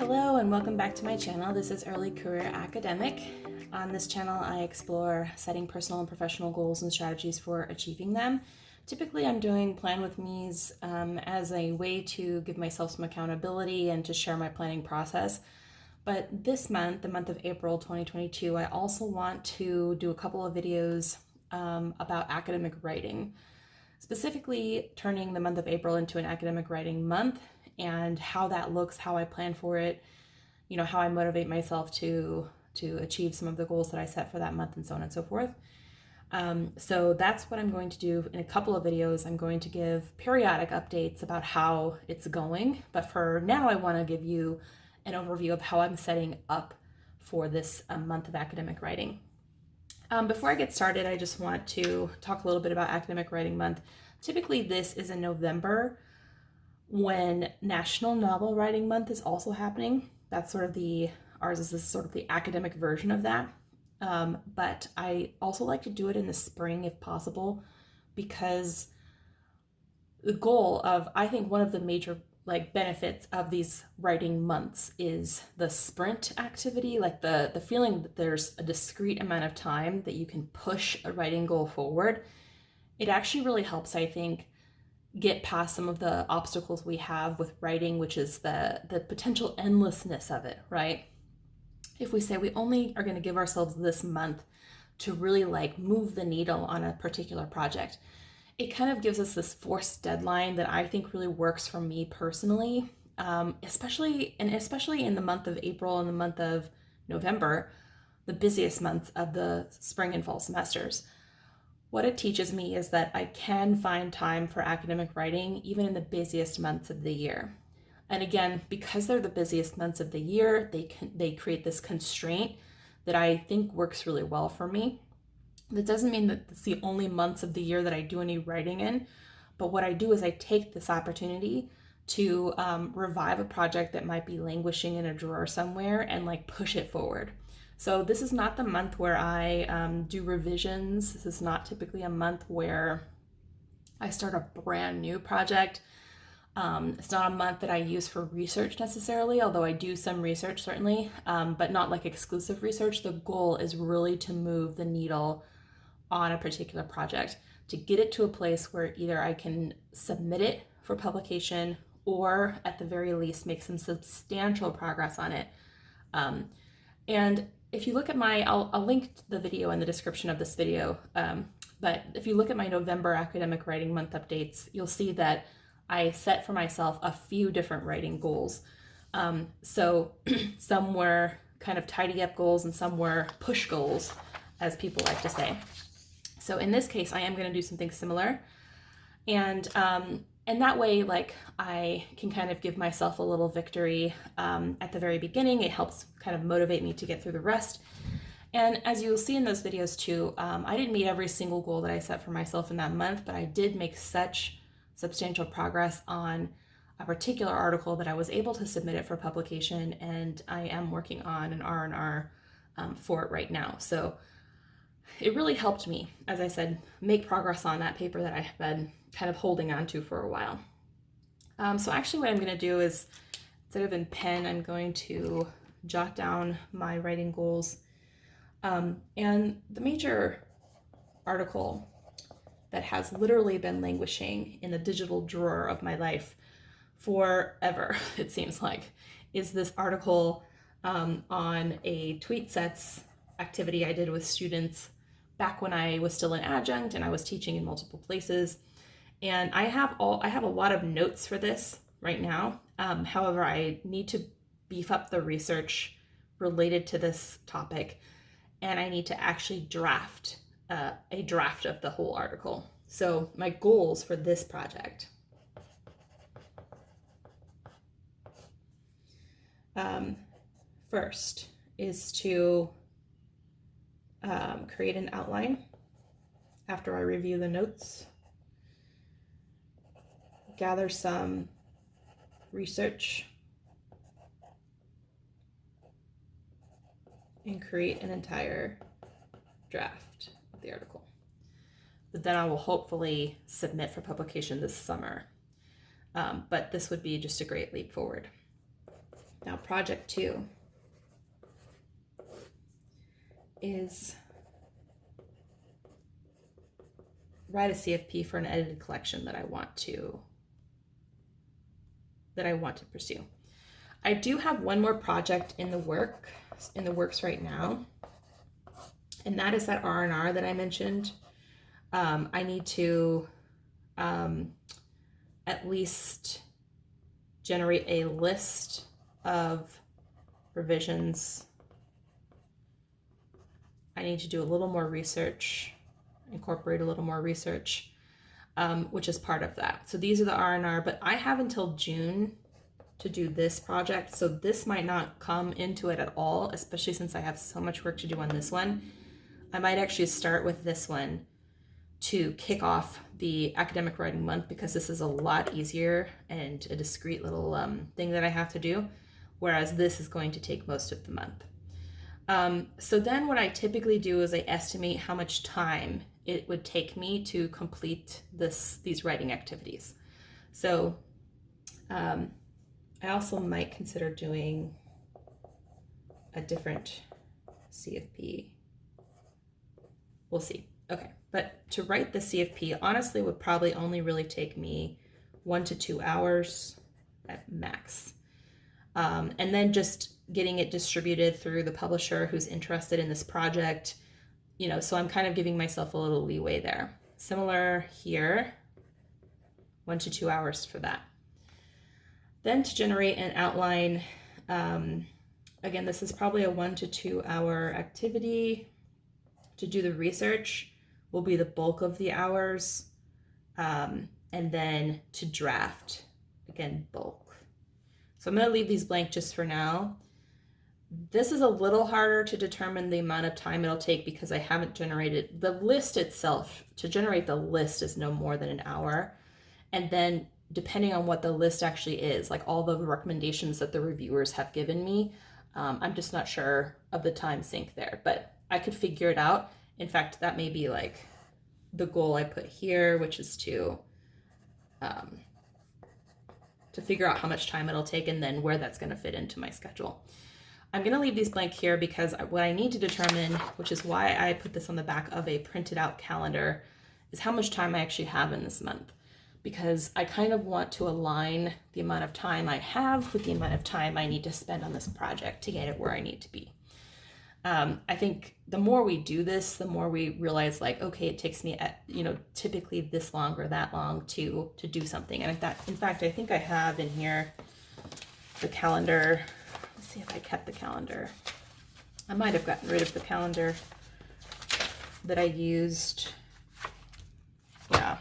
Hello and welcome back to my channel. This is Early Career Academic. On this channel, I explore setting personal and professional goals and strategies for achieving them. Typically, I'm doing Plan With Me's as a way to give myself some accountability and to share my planning process. But this month, the month of April 2022, I also want to do a couple of videos about academic writing, specifically turning the month of April into an academic writing month and how that looks, how I plan for it, how I motivate myself to achieve some of the goals that I set for that month and so on and so forth. So that's what I'm going to do in a couple of videos. I'm going to give periodic updates about how it's going, but for now I want to give you an overview of how I'm setting up for this month of academic writing. Before I get started, I just want to talk a little bit about Academic Writing Month. Typically this is in November when National Novel Writing Month is also happening. That's sort of ours is sort of the academic version of that. But I also like to do it in the spring if possible, because the goal of, I think one of the major benefits of these writing months is the sprint activity, the feeling that there's a discrete amount of time that you can push a writing goal forward. It actually really helps, I think, get past some of the obstacles we have with writing, which is the potential endlessness of it, right? If we say we only are going to give ourselves this month to really move the needle on a particular project, it kind of gives us this forced deadline that I think really works for me personally, especially in the month of April and the month of November, the busiest months of the spring and fall semesters. What it teaches me is that I can find time for academic writing even in the busiest months of the year. And again, because they're the busiest months of the year, they create this constraint that I think works really well for me. That doesn't mean that it's the only months of the year that I do any writing in, but what I do is I take this opportunity to revive a project that might be languishing in a drawer somewhere and push it forward. So this is not the month where I do revisions. This is not typically a month where I start a brand new project. It's not a month that I use for research necessarily, although I do some research certainly, but not exclusive research. The goal is really to move the needle on a particular project, to get it to a place where either I can submit it for publication or at the very least make some substantial progress on it. And if you look at I'll link the video in the description of this video, but if you look at my November Academic Writing Month updates, you'll see that I set for myself a few different writing goals. So some were kind of tidy up goals and some were push goals, as people like to say. So in this case, I am going to do something similar. And that way, I can kind of give myself a little victory at the very beginning. It helps kind of motivate me to get through the rest. And as you'll see in those videos too, I didn't meet every single goal that I set for myself in that month, but I did make such substantial progress on a particular article that I was able to submit it for publication, and I am working on an R&R for it right now. So it really helped me, as I said, make progress on that paper that I have been kind of holding on to for a while. So actually what I'm going to do is, instead of in pen, I'm going to jot down my writing goals. And the major article that has literally been languishing in the digital drawer of my life forever, it seems like, is this article on a tweet sets activity I did with students back when I was still an adjunct and I was teaching in multiple places. And I have a lot of notes for this right now. However, I need to beef up the research related to this topic, and I need to actually draft a draft of the whole article. So my goals for this project. First is to create an outline after I review the notes, gather some research, and create an entire draft of the article that then I will hopefully submit for publication this summer. But this would be just a great leap forward. Now, project 2 is write a CFP for an edited collection that I want to pursue. I do have one more project in the works right now, and that is that R&R that I mentioned. I need to at least generate a list of revisions. I need to do a little more research, incorporate a little more research, which is part of that. So these are the R&R, but I have until June to do this project, so this might not come into it at all, especially since I have so much work to do on this one. I might actually start with this one to kick off the academic writing month, because this is a lot easier and a discrete little thing that I have to do, whereas this is going to take most of the month. So then what I typically do is I estimate how much time it would take me to complete these writing activities. So I also might consider doing a different CFP. We'll see. Okay, but to write the CFP honestly would probably only really take me 1 to 2 hours at max. And then just getting it distributed through the publisher who's interested in this project, so I'm kind of giving myself a little leeway there. Similar here, 1 to 2 hours for that. Then to generate an outline, again, this is probably a 1 to 2 hour activity. To do the research will be the bulk of the hours, and then to draft, again, bulk. So I'm going to leave these blank just for now. This is a little harder to determine the amount of time it'll take because I haven't generated the list itself. To generate the list is no more than an hour. And then depending on what the list actually is, like all the recommendations that the reviewers have given me, I'm just not sure of the time sink there, but I could figure it out. In fact, that may be like the goal I put here, which is to figure out how much time it'll take and then where that's going to fit into my schedule. I'm going to leave these blank here because what I need to determine, which is why I put this on the back of a printed out calendar, is how much time I actually have in this month. Because I kind of want to align the amount of time I have with the amount of time I need to spend on this project to get it where I need to be. I think the more we do this, the more we realize like, okay, it takes me typically this long or that long to do something. And in fact, I think I have in here the calendar. Let's see if I kept the calendar. I might have gotten rid of the calendar that I used. Yeah,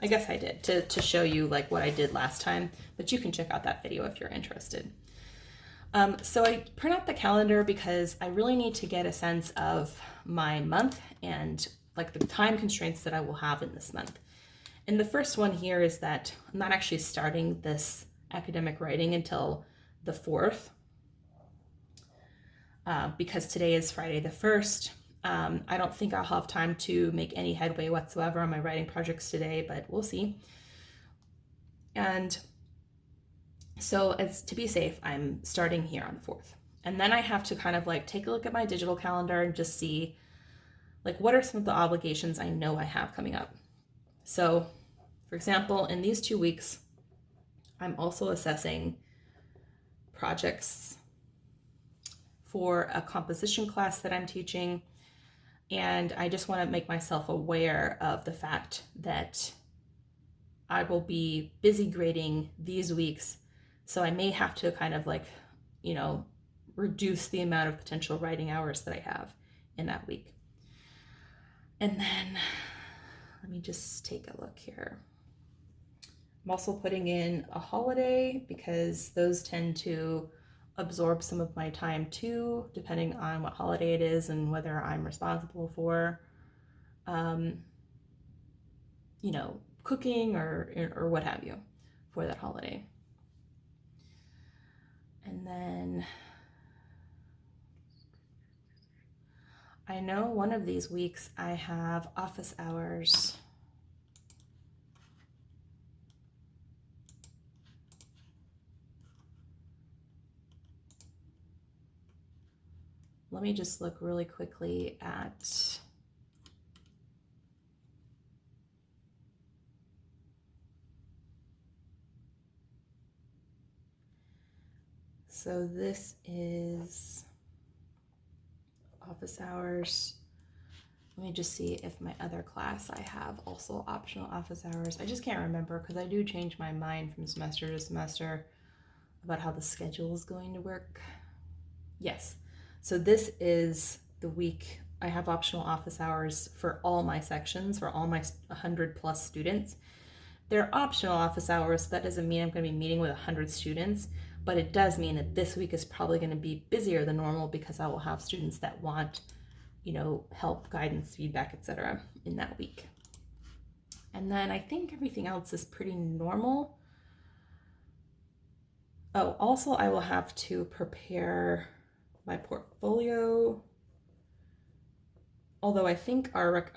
I guess I did to show you like what I did last time, but you can check out that video if you're interested. So I print out the calendar because I really need to get a sense of my month and like the time constraints that I will have in this month. And the first one here is that I'm not actually starting this academic writing until the 4th, because today is Friday the 1st. I don't think I'll have time to make any headway whatsoever on my writing projects today, but we'll see. And so as to be safe, I'm starting here on the 4th. And then I have to kind of like take a look at my digital calendar and just see like what are some of the obligations I know I have coming up. So for example, in these 2 weeks, I'm also assessing projects for a composition class that I'm teaching. And I just want to make myself aware of the fact that I will be busy grading these weeks. So I may have to kind of like, reduce the amount of potential writing hours that I have in that week. And then let me just take a look here. I'm also putting in a holiday because those tend to absorb some of my time too, depending on what holiday it is and whether I'm responsible for, cooking or what have you for that holiday. And then I know one of these weeks I have office hours. let me just look really quickly at so this is office hours. Let me just see if my other class I have also optional office hours. I just can't remember because I do change my mind from semester to semester about how the schedule is going to work. Yes, so this is the week I have optional office hours for all my sections, for all my 100 plus students. They're optional office hours, so that doesn't mean I'm going to be meeting with 100 students, but it does mean that this week is probably going to be busier than normal because I will have students that want, help, guidance, feedback, etc. in that week. And then I think everything else is pretty normal. Oh, also I will have to prepare my portfolio. Although I think our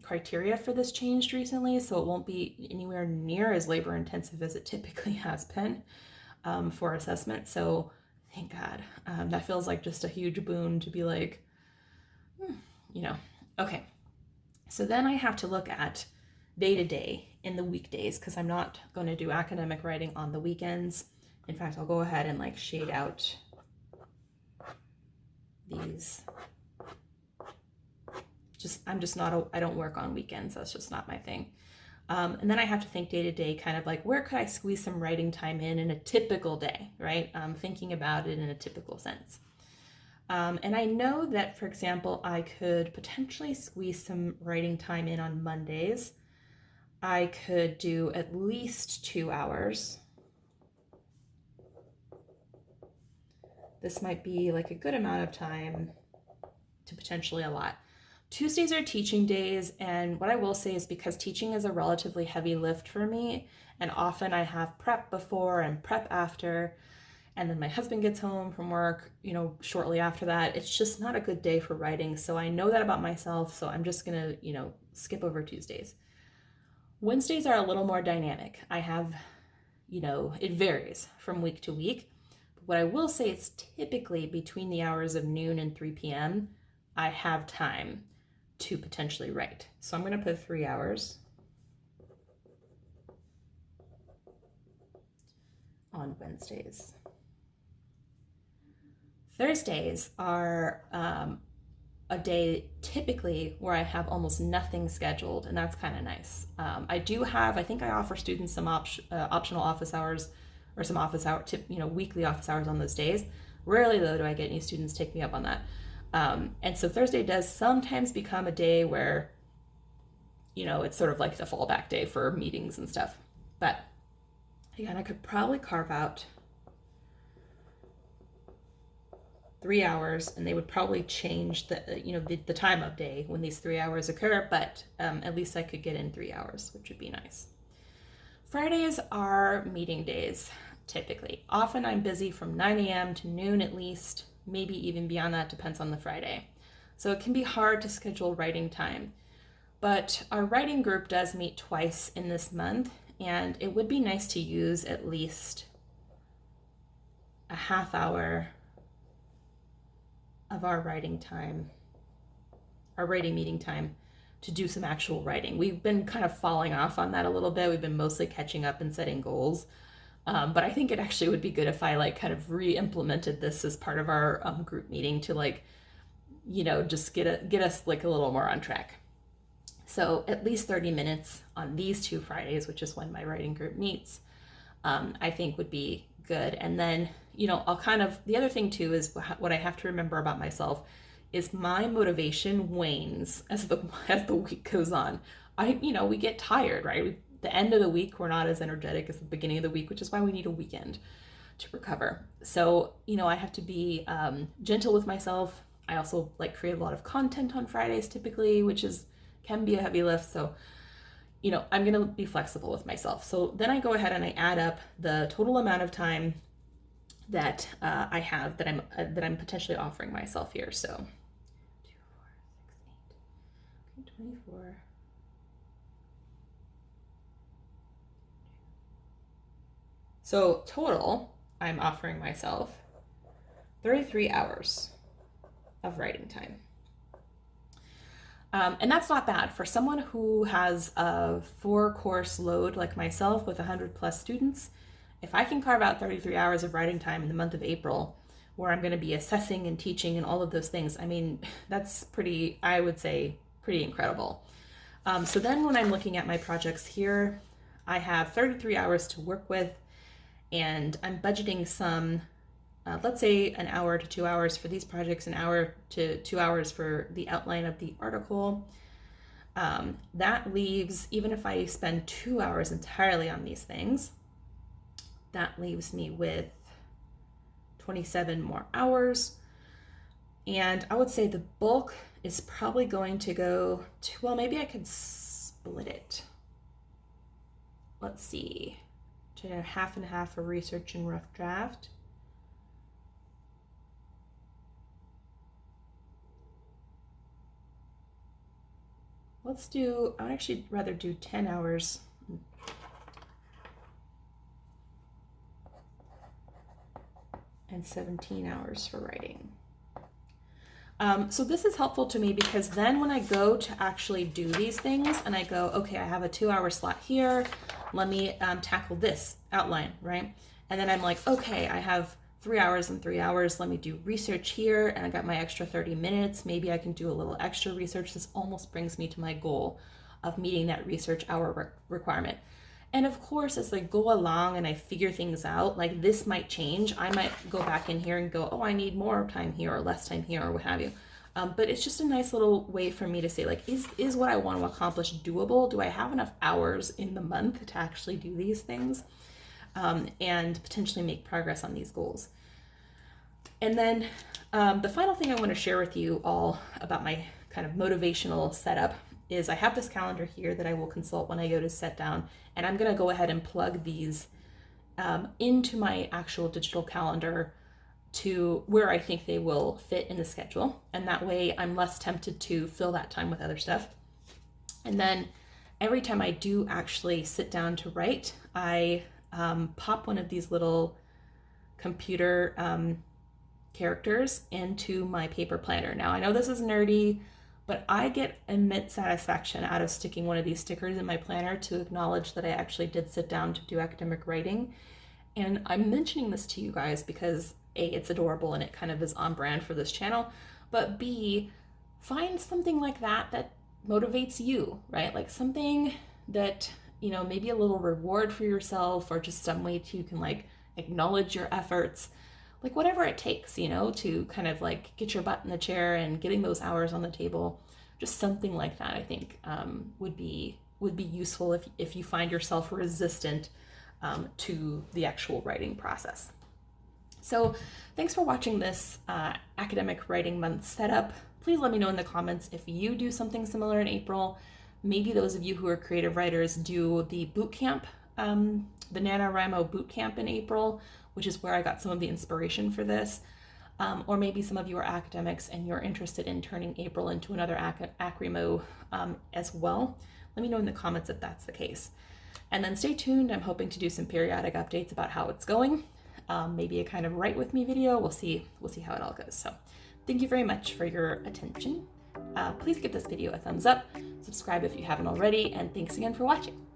criteria for this changed recently, so it won't be anywhere near as labor intensive as it typically has been for assessment. So thank God. That feels like just a huge boon to be like, okay. So then I have to look at day to day in the weekdays because I'm not going to do academic writing on the weekends. In fact, I'll go ahead and like shade out these. I don't work on weekends. That's just not my thing. And then I have to think day to day, kind of like where could I squeeze some writing time in a typical day, right? Thinking about it in a typical sense. And I know that, for example, I could potentially squeeze some writing time in on Mondays. I could do at least 2 hours. This might be like a good amount of time to potentially a lot. Tuesdays are teaching days, and what I will say is because teaching is a relatively heavy lift for me, and often I have prep before and prep after, and then my husband gets home from work, shortly after that. It's just not a good day for writing, so I know that about myself, so I'm just gonna, skip over Tuesdays. Wednesdays are a little more dynamic. I have, it varies from week to week. But what I will say is typically between the hours of noon and 3 p.m., I have time to potentially write. So I'm going to put 3 hours on Wednesdays. Thursdays are a day typically where I have almost nothing scheduled, and that's kind of nice. I think I offer students some optional office hours or some office hour, weekly office hours on those days. Rarely though do I get any students take me up on that. And so Thursday does sometimes become a day where, it's sort of like the fallback day for meetings and stuff. But again, I could probably carve out 3 hours, and they would probably change the time of day when these 3 hours occur, but at least I could get in 3 hours, which would be nice. Fridays are meeting days, typically. Often I'm busy from 9 a.m. to noon at least, maybe even beyond that, depends on the Friday. So it can be hard to schedule writing time. But our writing group does meet twice in this month, and it would be nice to use at least a half hour of our writing meeting time to do some actual writing. We've been kind of falling off on that a little bit. We've been mostly catching up and setting goals. But I think it actually would be good if I kind of re-implemented this as part of our group meeting to just get us a little more on track. So at least 30 minutes on these 2 Fridays, which is when my writing group meets, I think would be good. And then, the other thing too is what I have to remember about myself is my motivation wanes as the week goes on. We get tired, right? The end of the week, we're not as energetic as the beginning of the week, which is why we need a weekend to recover. So, I have to be gentle with myself. I also create a lot of content on Fridays typically, which can be a heavy lift. So, I'm going to be flexible with myself. So then I go ahead and I add up the total amount of time that I have that I'm potentially offering myself here. So 2, 4, 6, 8, 24. So total, I'm offering myself 33 hours. of writing time. And that's not bad for someone who has a 4-course load like myself with 100+ students. If I can carve out 33 hours of writing time in the month of April, where I'm going to be assessing and teaching and all of those things, I mean, that's pretty, I would say, pretty incredible. So then when I'm looking at my projects here, I have 33 hours to work with, and I'm budgeting some, let's say an hour to 2 hours for these projects, an hour to 2 hours for the outline of the article. That leaves, even if I spend 2 hours entirely on these things, that leaves me with 27 more hours. And I would say the bulk is probably going to go to, well, maybe I could split it. Let's see, to half and half for research and rough draft. Let's do, I'd actually rather do 10 hours. And 17 hours for writing. So this is helpful to me because then when I go to actually do these things and I go, okay, I have a 2-hour slot here, let me tackle this outline, right? And then I'm like, okay, I have 3 hours and 3 hours, let me do research here, and I got my extra 30 minutes, maybe I can do a little extra research. This almost brings me to my goal of meeting that research hour requirement. And of course, as I go along and I figure things out, like this might change. I might go back in here and go, oh, I need more time here or less time here or what have you. But it's just a nice little way for me to say, like, is what I want to accomplish doable? Do I have enough hours in the month to actually do these things and potentially make progress on these goals? And then the final thing I want to share with you all about my kind of motivational setup is I have this calendar here that I will consult when I go to set down, and I'm going to go ahead and plug these into my actual digital calendar to where I think they will fit in the schedule. And that way I'm less tempted to fill that time with other stuff. And then every time I do actually sit down to write, I pop one of these little computer characters into my paper planner. Now, I know this is nerdy, but I get immense satisfaction out of sticking one of these stickers in my planner to acknowledge that I actually did sit down to do academic writing. And I'm mentioning this to you guys because A, it's adorable and it kind of is on brand for this channel, but B, find something like that that motivates you, right? Like something that, you know, maybe a little reward for yourself or just some way you can like acknowledge your efforts, like whatever it takes, you know, to kind of like get your butt in the chair and getting those hours on the table. Just something like that, I think, would be useful if you find yourself resistant to the actual writing process. So thanks for watching this academic writing month setup. Please let me know in the comments if you do something similar in April. Maybe those of you who are creative writers do the boot camp, the AcWriMo boot camp in April, which is where I got some of the inspiration for this. Or maybe some of you are academics and you're interested in turning April into another AcWriMo as well. Let me know in the comments if that's the case. And then stay tuned. I'm hoping to do some periodic updates about how it's going. Maybe a kind of write with me video. We'll see how it all goes. So thank you very much for your attention. Please give this video a thumbs up, subscribe if you haven't already, and thanks again for watching.